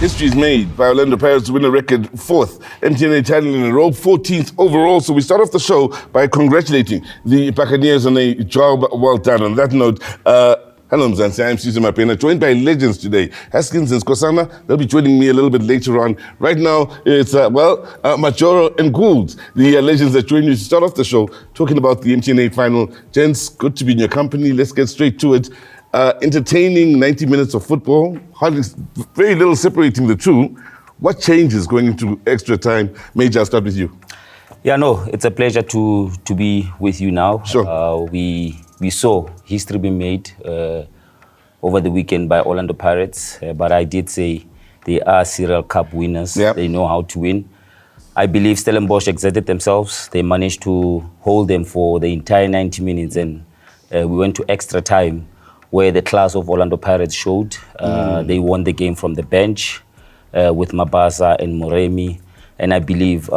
History is made by Orlando Pirates to win a record fourth MTN title in a row, 14th overall. So we start off the show by congratulating the Buccaneers on a job well done. On that note, hello, Mzansi. I'm Susan Mapena, joined by legends today. Haskins and Skosana, they'll be joining me a little bit later on. Right now, it's, Machoro and Gould, the legends that join you to start off the show, talking about the MTN final. Gents, good to be in your company. Let's get straight to it. Entertaining 90 minutes of football, hardly, very little separating the two. What changes going into extra time? Major, I'll start with you. Yeah, no, it's a pleasure to be with you now. Sure. We saw history being made over the weekend by Orlando Pirates, but I did say they are serial cup winners. Yep. They know how to win. I believe Stellenbosch exerted themselves. They managed to hold them for the entire 90 minutes, and we went to extra time, where the class of Orlando Pirates showed. They won the game from the bench with Mabasa and Moremi. And I believe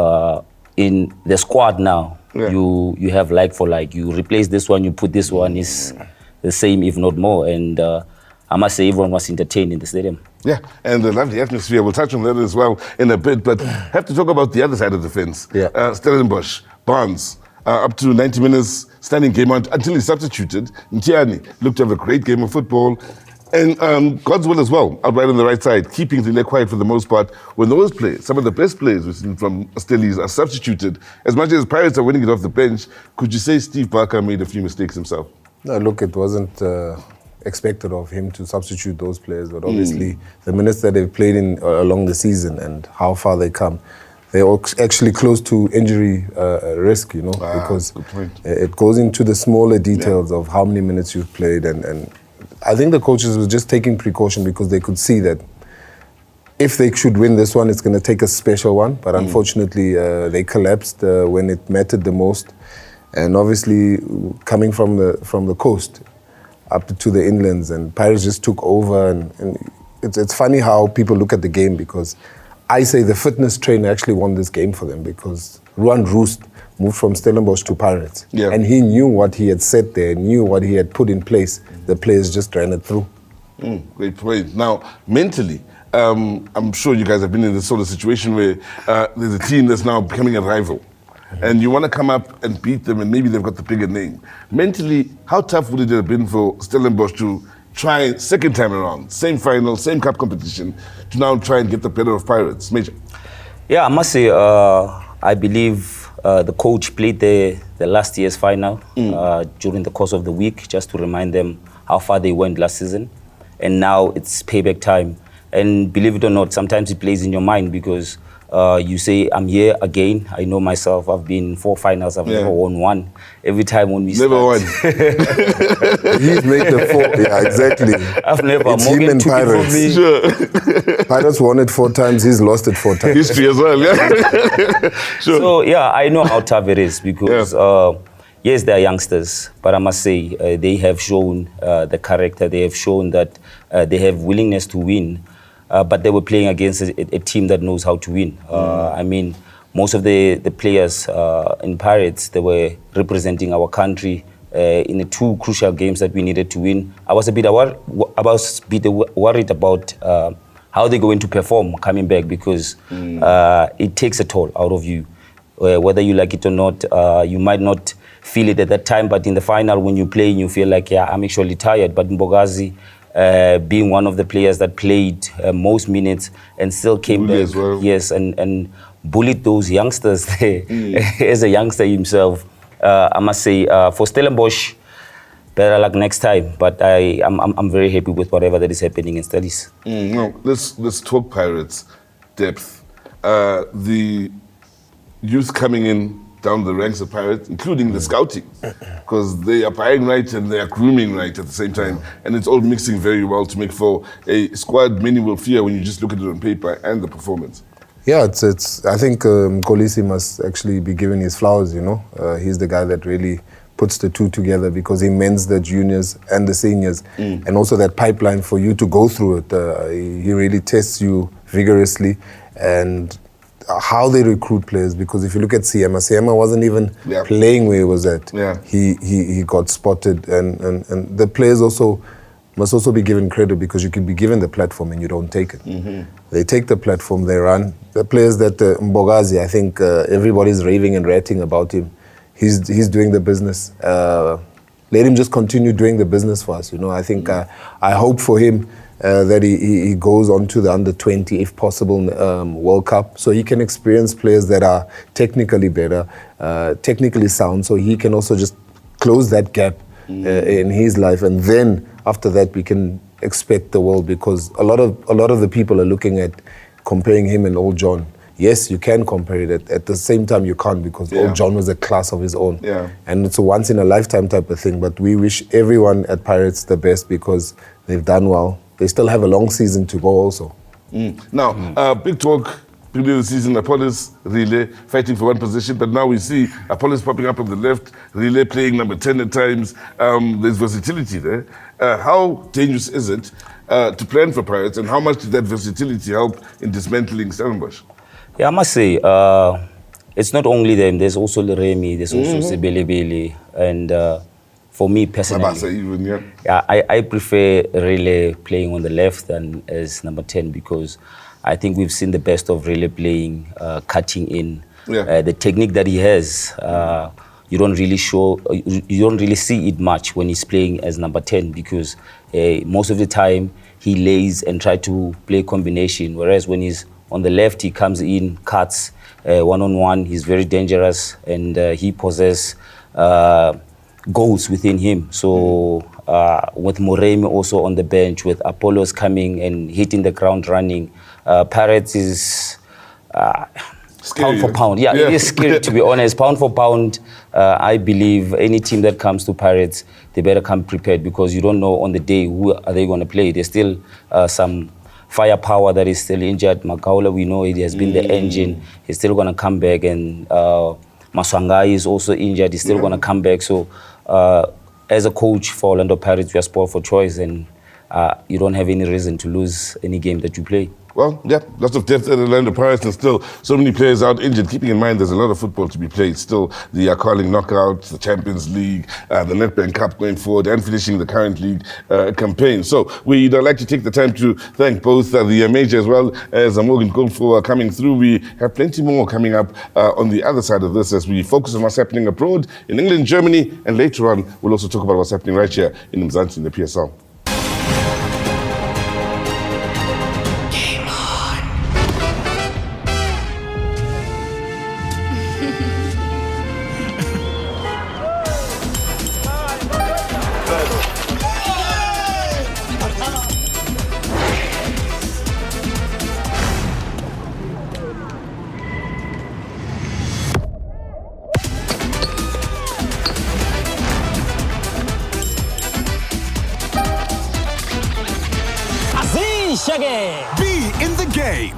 in the squad now, you have like for like. You replace this one, you put this one, is the same, if not more. And I must say everyone was entertained in the stadium. Yeah, and the lovely atmosphere. We'll touch on that as well in a bit, but have to talk about the other side of the fence. Yeah. Stellenbosch, Barnes, up to 90 minutes, standing GameON until he substituted. Ntiani looked to have a great game of football. And God's will as well, outright on the right side, keeping the leg quiet for the most part. When those players, some of the best players we've seen from Stellies are substituted, as much as Pirates are winning it off the bench, could you say Steve Barker made a few mistakes himself? No, look, it wasn't expected of him to substitute those players, but obviously the minutes that they've played in along the season and how far they come, they're actually close to injury risk, you know, because it goes into the smaller details of how many minutes you've played. And I think the coaches were just taking precaution because they could see that if they should win this one, it's going to take a special one. But unfortunately, they collapsed when it mattered the most. And obviously, coming from the coast up to the inlands, and Pirates just took over. And it's funny how people look at the game, because I say the fitness trainer actually won this game for them, because Ruan Roost moved from Stellenbosch to Pirates. Yeah. And he knew what he had said there, knew what he had put in place. The players just ran it through. Great point. Now, mentally, I'm sure you guys have been in this sort of situation where there's a team that's now becoming a rival. And you want to come up and beat them, and maybe they've got the bigger name. Mentally, how tough would it have been for Stellenbosch to try second time around, same final, same cup competition, to now try and get the better of Pirates? Major. Yeah, I must say, I believe the coach played the last year's final during the course of the week, just to remind them how far they went last season. And now it's payback time. And believe it or not, sometimes it plays in your mind, because you say, I'm here again. I know myself. I've been in 4 finals. I've never won one. Every time when we never won. He's made the 4. Yeah, exactly. I've never. It's him and Pirates. Sure. Pirates won it 4 times. He's lost it 4 times. History as well, yeah. Sure. So, yeah, I know how tough it is, because, yes, they're youngsters, but I must say they have shown the character. They have shown that they have willingness to win. But they were playing against a team that knows how to win. I mean, most of the players in Pirates, they were representing our country in the 2 crucial games that we needed to win. I was a bit worried about how they're going to perform coming back, because it takes a toll out of you. Whether you like it or not, you might not feel it at that time, but in the final, when you play, you feel like, yeah, I'm actually tired. But Mbogazi, being one of the players that played most minutes and still came back, as well. Yes, and bullied those youngsters there. As a youngster himself, I must say, for Stellenbosch, better luck next time. But I'm very happy with whatever that is happening in Stellies. No, let's talk Pirates depth. The youth coming in down the ranks of Pirates, including the scouting, because they are buying right and they are grooming right at the same time, and it's all mixing very well to make for a squad many will fear when you just look at it on paper and the performance. Yeah, it's. I think Kolisi must actually be given his flowers, you know. He's the guy that really puts the two together, because he mends the juniors and the seniors, and also that pipeline for you to go through it. He really tests you vigorously, and how they recruit players, because if you look at Siema wasn't even playing where he was at. Yeah. He got spotted, and the players also must also be given credit because you can be given the platform and you don't take it. They take the platform, they run. The players that Mbogazi, I think everybody's raving and ranting about him. He's doing the business. Let him just continue doing the business for us. I think I hope for him that he goes on to the under-20, if possible, World Cup, so he can experience players that are technically better, technically sound, so he can also just close that gap in his life. And then after that, we can expect the world, because a lot of the people are looking at comparing him and Old John. Yes, you can compare it. At the same time, you can't, because Old John was a class of his own. And it's a once-in-a-lifetime type of thing. But we wish everyone at Pirates the best because they've done well. They still have a long season to go also. Now, big talk, beginning of the season, Apollos, Relay, fighting for one position. But now we see Apollos popping up on the left, Relay playing number 10 at times. There's versatility there. How dangerous is it to plan for Pirates, and how much did that versatility help in dismantling Stellenbosch? Yeah, I must say, it's not only them. There's also Leremi, there's also Sebelebele, and for me personally, I prefer Relay playing on the left than as number 10, because I think we've seen the best of Relay playing, cutting in. The technique that he has, you don't really see it much when he's playing as number 10, because most of the time he lays and try to play combination, whereas when he's on the left, he comes in, cuts one-on-one. He's very dangerous, and he possesses goals within him. So with Moremi also on the bench, with Apollos coming and hitting the ground running, Pirates is scary, pound for pound. Yeah, it is scary, to be honest. Pound for pound, I believe any team that comes to Pirates, they better come prepared, because you don't know on the day who are they going to play. There's still some firepower that is still injured. Makaula, we know he has been the engine. He's still going to come back, and Maswangai is also injured. He's still going to come back. So as a coach for Orlando Pirates, we are spoiled for choice, and you don't have any reason to lose any game that you play. Well, lots of depth at Orlando Pirates, and still so many players out injured. Keeping in mind there's a lot of football to be played still. The Carling Knockouts, the Champions League, the Nedbank Cup going forward, and finishing the current league campaign. So we'd like to take the time to thank both the major as well as Morgan Gold for coming through. We have plenty more coming up on the other side of this, as we focus on what's happening abroad in England, Germany, and later on we'll also talk about what's happening right here in Mzansi in the PSL. Be in the game.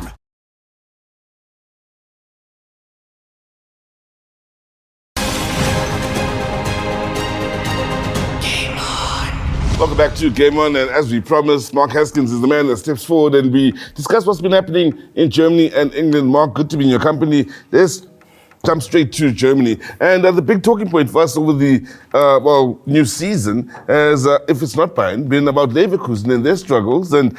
Welcome back to GameON, and as we promised, Mark Haskins is the man that steps forward, and we discuss what's been happening in Germany and England. Mark, good to be in your company. Let's jump straight to Germany. And the big talking point for us over the new season has, if it's not Bayern, been about Leverkusen and their struggles. And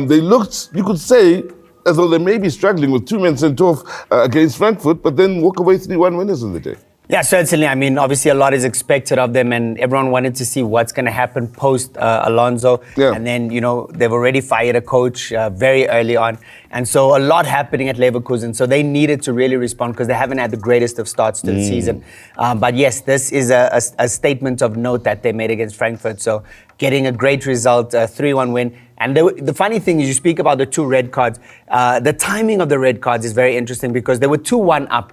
they looked, you could say, as though they may be struggling with 2 men sent off against Frankfurt, but then walk away 3-1 winners in the day. Yeah, certainly. I mean, obviously a lot is expected of them, and everyone wanted to see what's going to happen post Alonso. And then, they've already fired a coach very early on. And so a lot happening at Leverkusen. So they needed to really respond, because they haven't had the greatest of starts to the season. But yes, this is a statement of note that they made against Frankfurt. So getting a great result, 3-1 win. And the funny thing is, you speak about the 2 red cards. The timing of the red cards is very interesting, because they were 2-1 up.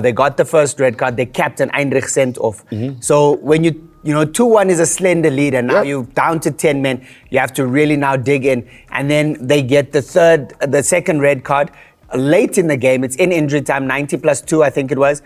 They got the first red card. Their captain, Heinrich, sent off. So when you 2-1 is a slender lead, and now you're down to 10 men. You have to really now dig in. And then they get the second red card late in the game. It's in injury time, 90+2, I think it was.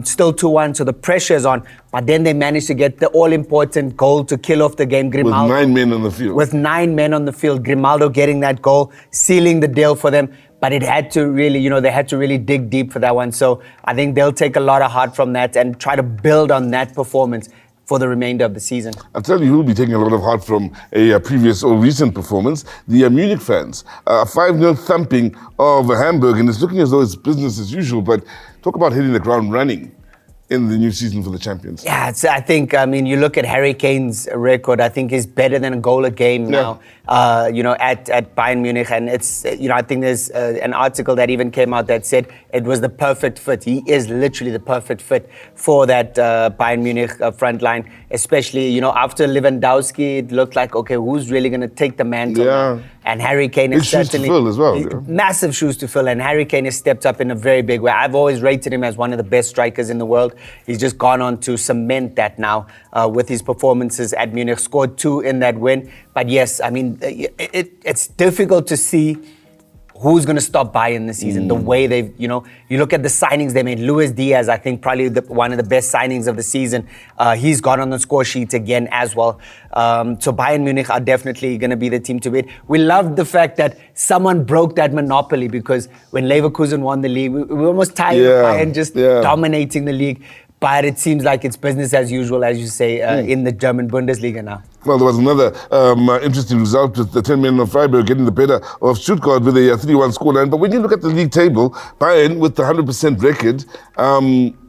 Still 2-1, so the pressure's on. But then they managed to get the all-important goal to kill off the game. Grimaldo, with 9 men on the field. With 9 men on the field. Grimaldo getting that goal, sealing the deal for them. But it had to really, they had to really dig deep for that one. So I think they'll take a lot of heart from that and try to build on that performance. for the remainder of the season. I'll tell you who'll be taking a lot of heart from a previous or recent performance. The Munich fans. A 5-0 thumping of Hamburg, and it's looking as though it's business as usual, but talk about hitting the ground running in the new season for the champions. Yeah, I think, you look at Harry Kane's record, I think he's better than a goal a game now, at Bayern Munich. And it's, I think there's an article that even came out that said it was the perfect fit. He is literally the perfect fit for that Bayern Munich front line, especially, after Lewandowski, it looked like, okay, who's really going to take the mantle now? And Harry Kane is certainly... shoes to fill as well. Massive shoes to fill, and Harry Kane has stepped up in a very big way. I've always rated him as one of the best strikers in the world. He's just gone on to cement that now with his performances at Munich. Scored 2 in that win. But yes, it's difficult to see who's going to stop Bayern this season. The way they've, you look at the signings they made. Luis Diaz, I think probably one of the best signings of the season. He's got on the score sheet again as well. So Bayern Munich are definitely going to be the team to beat. We loved the fact that someone broke that monopoly, because when Leverkusen won the league, we were almost tired of Bayern just dominating the league. But it seems like it's business as usual, as you say, in the German Bundesliga now. Well, there was another interesting result with the 10 men of Freiburg getting the better of Stuttgart with a 3-1 scoreline. But when you look at the league table, Bayern with the 100% record,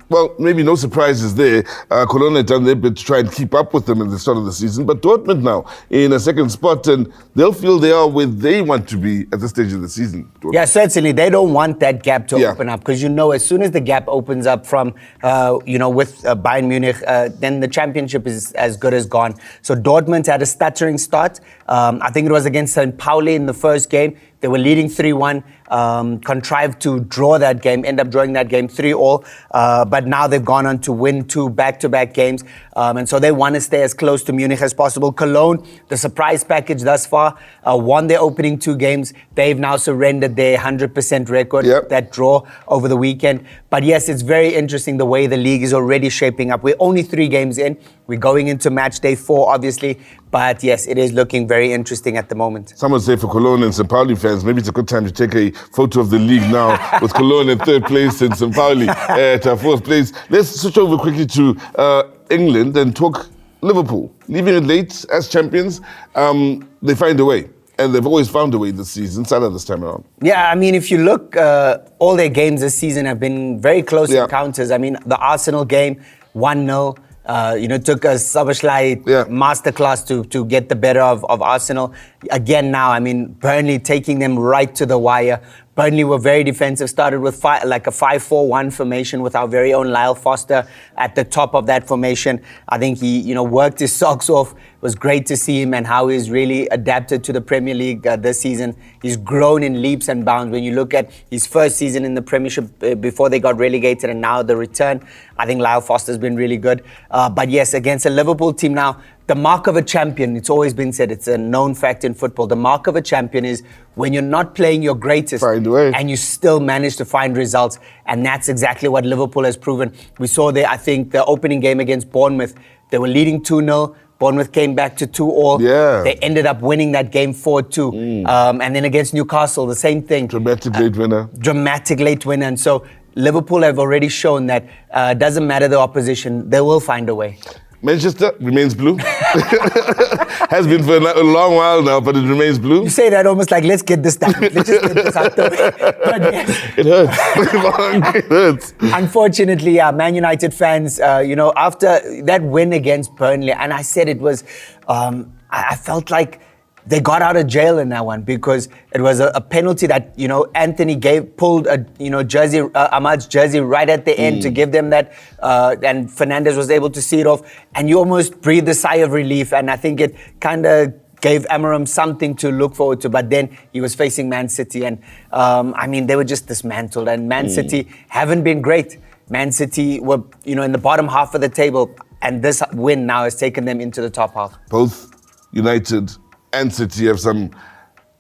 well, maybe no surprises there. Cologne had done their bit to try and keep up with them at the start of the season. But Dortmund now in a second spot, and they'll feel they are where they want to be at this stage of the season. Dortmund. Yeah, certainly. They don't want that gap to open up, because as soon as the gap opens up from, with Bayern Munich, then the championship is as good as gone. So Dortmund had a stuttering start. I think it was against St. Pauli in the first game. They were leading 3-1, contrived to draw that game, end up drawing that game 3-3. But now they've gone on to win 2 back-to-back games. And so they want to stay as close to Munich as possible. Cologne, the surprise package thus far, won their opening 2 games. They've now surrendered their 100% record, that draw over the weekend. But yes, it's very interesting the way the league is already shaping up. We're only 3 games in. We're going into match day 4, obviously. But yes, it is looking very interesting at the moment. Some would say for Cologne and St. Pauli fans, maybe it's a good time to take a photo of the league now with Cologne in 3rd place and St. Pauli at 4th place. Let's switch over quickly to England and talk Liverpool. Leaving it late as champions, they find a way. And they've always found a way this season, Salah this time around. Yeah, if you look, all their games this season have been very close encounters. The Arsenal game, 1-0. Took a Szoboszlai masterclass to get the better of Arsenal. Again now, Burnley taking them right to the wire. Burnley were very defensive, started with a 5-4-1 formation with our very own Lyle Foster at the top of that formation. I think he, worked his socks off. It was great to see him and how he's really adapted to the Premier League this season. He's grown in leaps and bounds. When you look at his first season in the Premiership before they got relegated and now the return, I think Lyle Foster's been really good. But yes, against a Liverpool team now, the mark of a champion, it's always been said, it's a known fact in football. The mark of a champion is when you're not playing your greatest and you still manage to find results. And that's exactly what Liverpool has proven. We saw there, I think, the opening game against Bournemouth. They were leading 2-0. Bournemouth came back to 2-2. Yeah. They ended up winning that game 4-2. And then against Newcastle, the same thing. Dramatic late winner. And so Liverpool have already shown that it doesn't matter the opposition, they will find a way. Manchester remains blue. Has been for a long while now, but it remains blue. You say that almost like, let's get this done. Let's just get this out the way. But yes. It hurts. It hurts. Unfortunately, Man United fans, after that win against Burnley, and I said it was, I felt like they got out of jail in that one, because it was a penalty that, Anthony pulled Ahmad's jersey right at the end to give them that, and Fernandes was able to see it off, and you almost breathed a sigh of relief, and I think it kind of gave Amarim something to look forward to. But then he was facing Man City, and they were just dismantled, and Man City haven't been great. Man City were, in the bottom half of the table, and this win now has taken them into the top half. Both United and City have some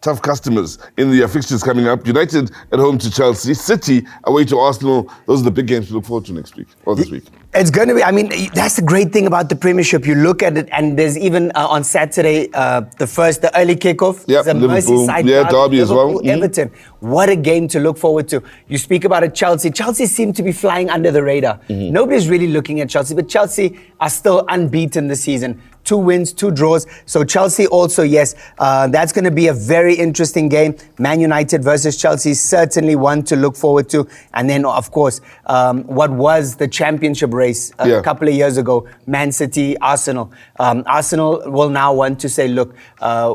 tough customers in the fixtures coming up. United at home to Chelsea, City away to Arsenal. Those are the big games to look forward to next week or this week. It's going to be, I mean, that's the great thing about the Premiership. You look at it, and there's even on Saturday, the early kickoff. Yeah, the Liverpool. Merseyside Derby as well. Everton. What a game to look forward to. You speak about it, Chelsea. Chelsea seem to be flying under the radar. Nobody's really looking at Chelsea, but Chelsea are still unbeaten this season. 2 wins, 2 draws. So Chelsea also, yes, that's going to be a very interesting game. Man United versus Chelsea, certainly one to look forward to. And then, of course, what was the championship race a couple of years ago, Man City, Arsenal. Arsenal will now want to say, look,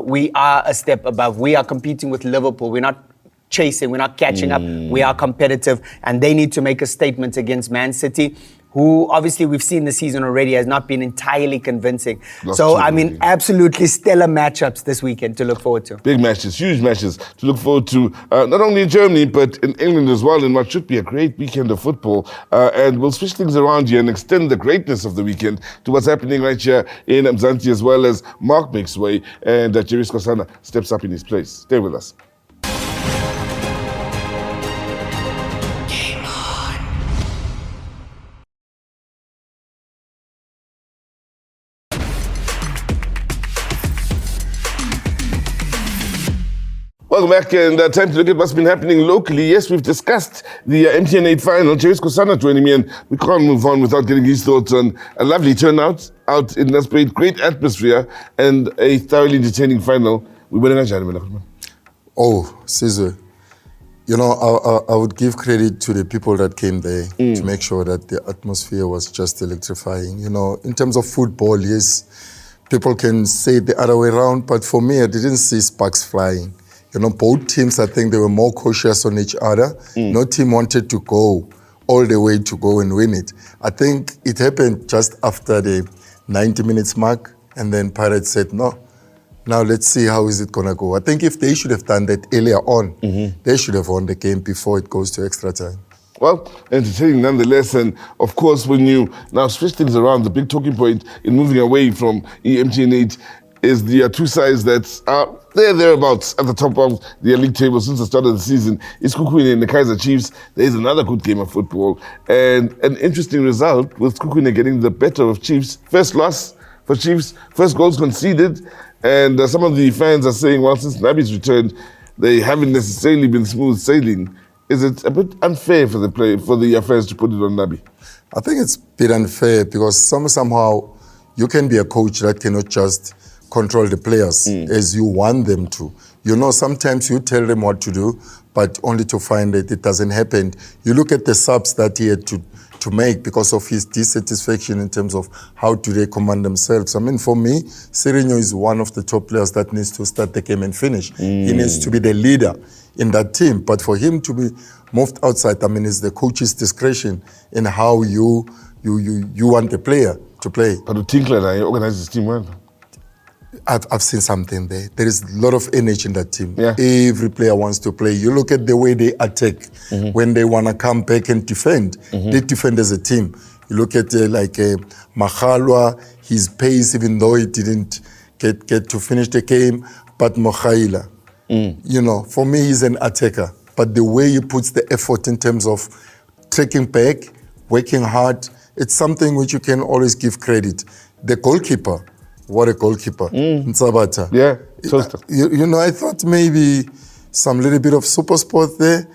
we are a step above. We are competing with Liverpool. We're not chasing, we're not catching up. We are competitive, and they need to make a statement against Man City, who obviously we've seen the season already has not been entirely convincing. Absolutely stellar matchups this weekend to look forward to. Big matches, huge matches to look forward to, not only in Germany, but in England as well, in what should be a great weekend of football. And we'll switch things around here and extend the greatness of the weekend to what's happening right here in Mzansi, as well as Mark makes way and Jerry Skosana steps up in his place. Stay with us. Welcome back, and time to look at what's been happening locally. Yes, we've discussed the MTN8 final. Jerry Skosana joining me, and we can't move on without getting his thoughts on a lovely turnout out in Nelspruit, great atmosphere, and a thoroughly entertaining final. Oh, Caesar, you know, I would give credit to the people that came there to make sure that the atmosphere was just electrifying. You know, in terms of football, yes, people can say the other way around, but for me, I didn't see sparks flying. You know, both teams, I think they were more cautious on each other. No team wanted to go all the way to go and win it. I think it happened just after the 90 minutes mark, and then Pirates said, no, now let's see how is it going to go. I think if they should have done that earlier on, they should have won the game before it goes to extra time. Well, entertaining nonetheless, and of course when you now switch things around, the big talking point in moving away from MTN8 is the two sides that are thereabouts at the top of the league table since the start of the season. It's Kukwini and the Kaizer Chiefs. There is another good game of football, and an interesting result with Kukwini getting the better of Chiefs. First loss for Chiefs, first goals conceded, and some of the fans are saying, well, since Nabi's returned, they haven't necessarily been smooth sailing. Is it a bit unfair for the fans to put it on Nabi? I think it's a bit unfair because somehow you can be a coach that cannot just control the players as you want them to. You know, sometimes you tell them what to do, but only to find that it doesn't happen. You look at the subs that he had to make because of his dissatisfaction in terms of how do they command themselves. I mean, for me, Sereno is one of the top players that needs to start the game and finish. He needs to be the leader in that team. But for him to be moved outside, I mean, it's the coach's discretion in how you want the player to play. But the Tinkler, he organizes his team well. I've seen something there. There is a lot of energy in that team. Yeah. Every player wants to play. You look at the way they attack when they want to come back and defend. They defend as a team. You look at Mahalwa, his pace, even though he didn't get to finish the game, but Mohaila, you know, for me, he's an attacker. But the way he puts the effort in terms of tracking back, working hard, it's something which you can always give credit. The goalkeeper, what a goalkeeper, Ntsabata. Yeah, you know, I thought maybe some little bit of super sport there,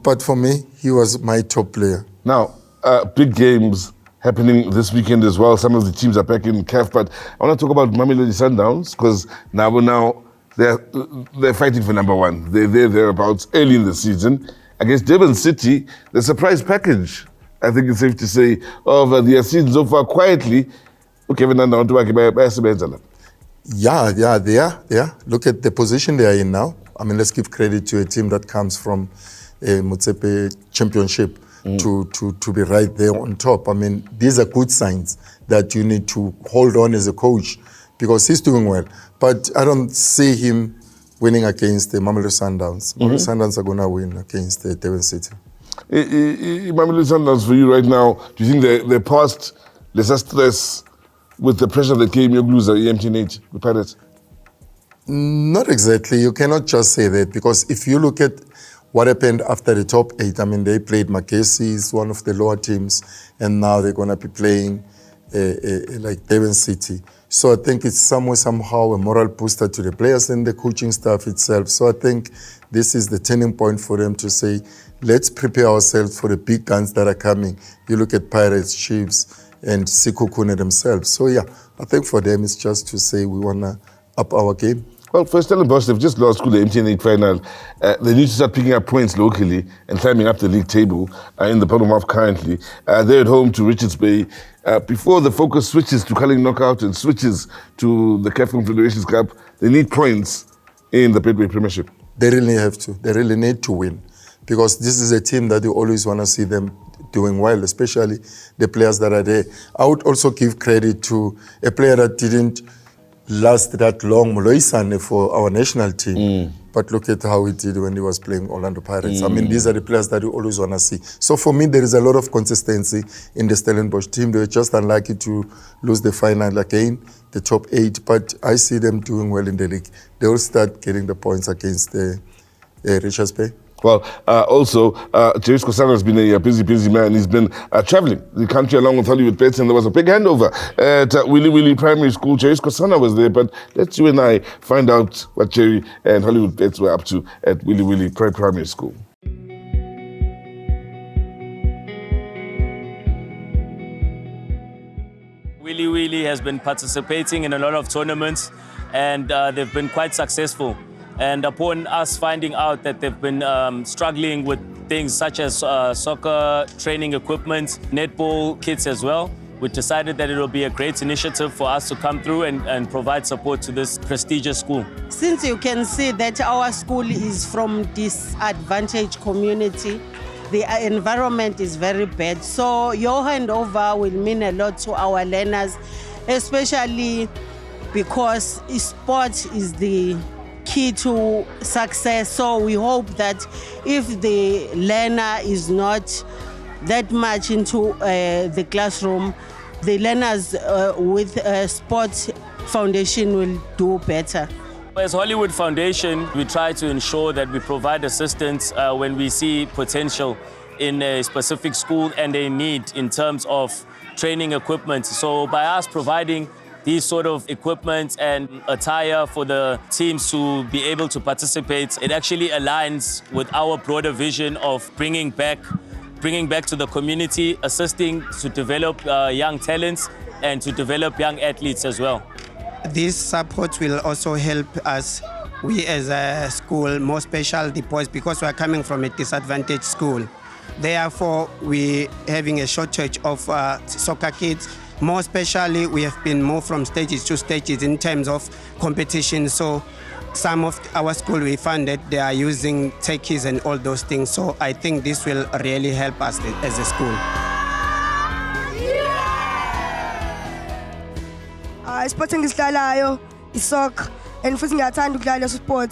but for me, he was my top player. Now, big games happening this weekend as well. Some of the teams are back in CAF, but I want to talk about Mamelodi Sundowns because now they're fighting for number one. They're thereabouts early in the season against Durban City. The surprise package, I think it's safe to say, of their season so far quietly. Yeah, they are. Look at the position they are in now. I mean, let's give credit to a team that comes from a Motsepe championship to be right there on top. I mean, these are good signs that you need to hold on as a coach because he's doing well. But I don't see him winning against the Mamelodi Sundowns. Mamelodi Sundowns are going to win against the Durban City. Mamelodi Sundowns for you right now, do you think they're past the stress with the pressure that came your blues at MTN8, the Pirates? Not exactly. You cannot just say that, because if you look at what happened after the top 8, I mean, they played Magesi's, one of the lower teams, and now they're going to be playing like Devon City. So I think it's somehow a moral booster to the players and the coaching staff itself. So I think this is the turning point for them to say, let's prepare ourselves for the big guns that are coming. You look at Pirates, Chiefs, and Sikukune themselves. So yeah, I think for them it's just to say we want to up our game. Well, for Stellenbosch, they've just lost to the MTN 8 final. They need to start picking up points locally and climbing up the league table in the bottom half currently. They're at home to Richards Bay. Before the focus switches to Culling Knockout and switches to the CAF Confederations Cup, they need points in the Betway Premiership. They really have to. They really need to win, because this is a team that you always want to see them doing well, especially the players that are there. I would also give credit to a player that didn't last that long, Moloisane, for our national team. But look at how he did when he was playing Orlando Pirates. I mean, these are the players that you always want to see. So for me, there is a lot of consistency in the Stellenbosch team. They were just unlucky to lose the final again, the top 8. But I see them doing well in the league. They will start getting the points against the Richards Bay. Well, also, Jerry Kosana has been a busy man. He's been traveling the country along with Hollywoodbets, and there was a big handover at Willy Willy Primary School. Jerry Kosana was there, but let's you and I find out what Jerry and Hollywoodbets were up to at Willy Willy Primary School. Willy Willy has been participating in a lot of tournaments, and they've been quite successful. And upon us finding out that they've been struggling with things such as soccer training equipment, netball kits as well, we decided that it will be a great initiative for us to come through and provide support to this prestigious school. Since you can see that our school is from disadvantaged community, the environment is very bad. So your handover will mean a lot to our learners, especially because sport is the key to success. So we hope that if the learner is not that much into the classroom, the learners with Sports Foundation will do better. As Hollywood Foundation, we try to ensure that we provide assistance when we see potential in a specific school and a need in terms of training equipment. So by us providing these sort of equipment and attire for the teams to be able to participate, it actually aligns with our broader vision of bringing back to the community, assisting to develop young talents and to develop young athletes as well. This support will also help us, we as a school, more special the boys, because we are coming from a disadvantaged school. Therefore, we're having a shortage of soccer kids. More especially, we have been moved from stages to stages in terms of competition. So some of our school we found that they are using techies and all those things. So I think this will really help us as a school. Sport engisidlalayo isoccer and futhi ngiyathanda ukudlala leso sport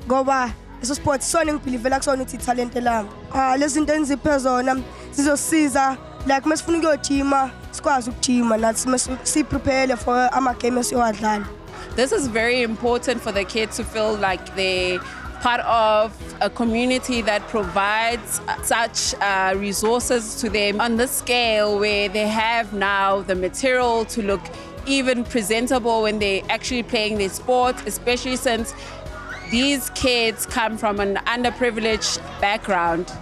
ngoba leso sport sona ngibelievela kusona ukuthi talent lami. Lezi zinto engiziphe zona zizosiza like masifuna ukuyojima sikwazi ukujima nathi siprepare for ama games esiyowadlala. This is very important for the kids to feel like they're part of a community that provides such resources to them on this scale, where they have now the material to look even presentable when they're actually playing their sport, especially since these kids come from an underprivileged background.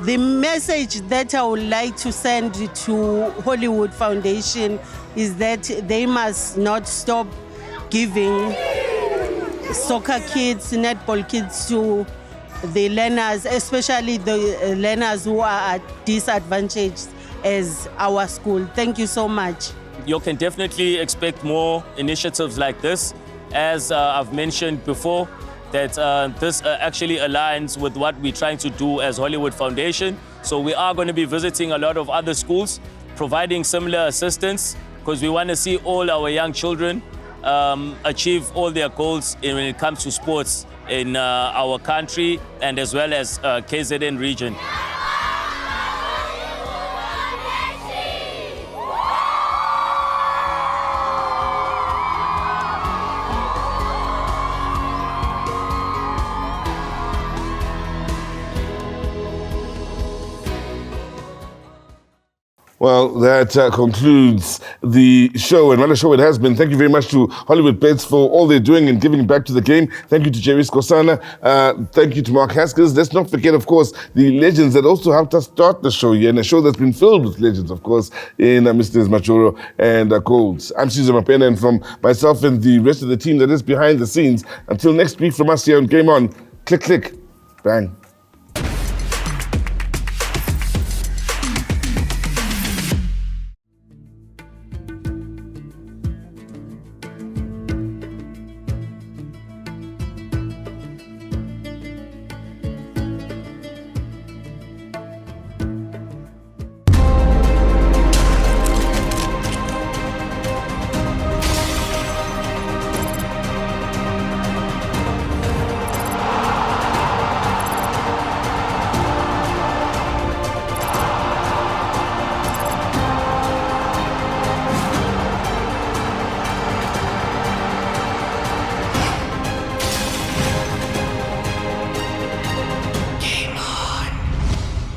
The message that I would like to send to Hollywood Foundation is that they must not stop giving soccer kids, netball kids to the learners, especially the learners who are disadvantaged as our school. Thank you so much. You can definitely expect more initiatives like this. As I've mentioned before, that this actually aligns with what we're trying to do as Hollywood Foundation. So we are going to be visiting a lot of other schools, providing similar assistance, because we want to see all our young children achieve all their goals when it comes to sports in our country and as well as KZN region. Well, that concludes the show, and what a show it has been. Thank you very much to Hollywoodbets for all they're doing and giving back to the game. Thank you to Jerry Skosana. Thank you to Mark Haskins. Let's not forget, of course, the legends that also helped us start the show here, and a show that's been filled with legends, of course, in Mr. Machoro and Colds. I'm Caesar Mapena, and from myself and the rest of the team that is behind the scenes, until next week from us here on Game On, click, click, bang.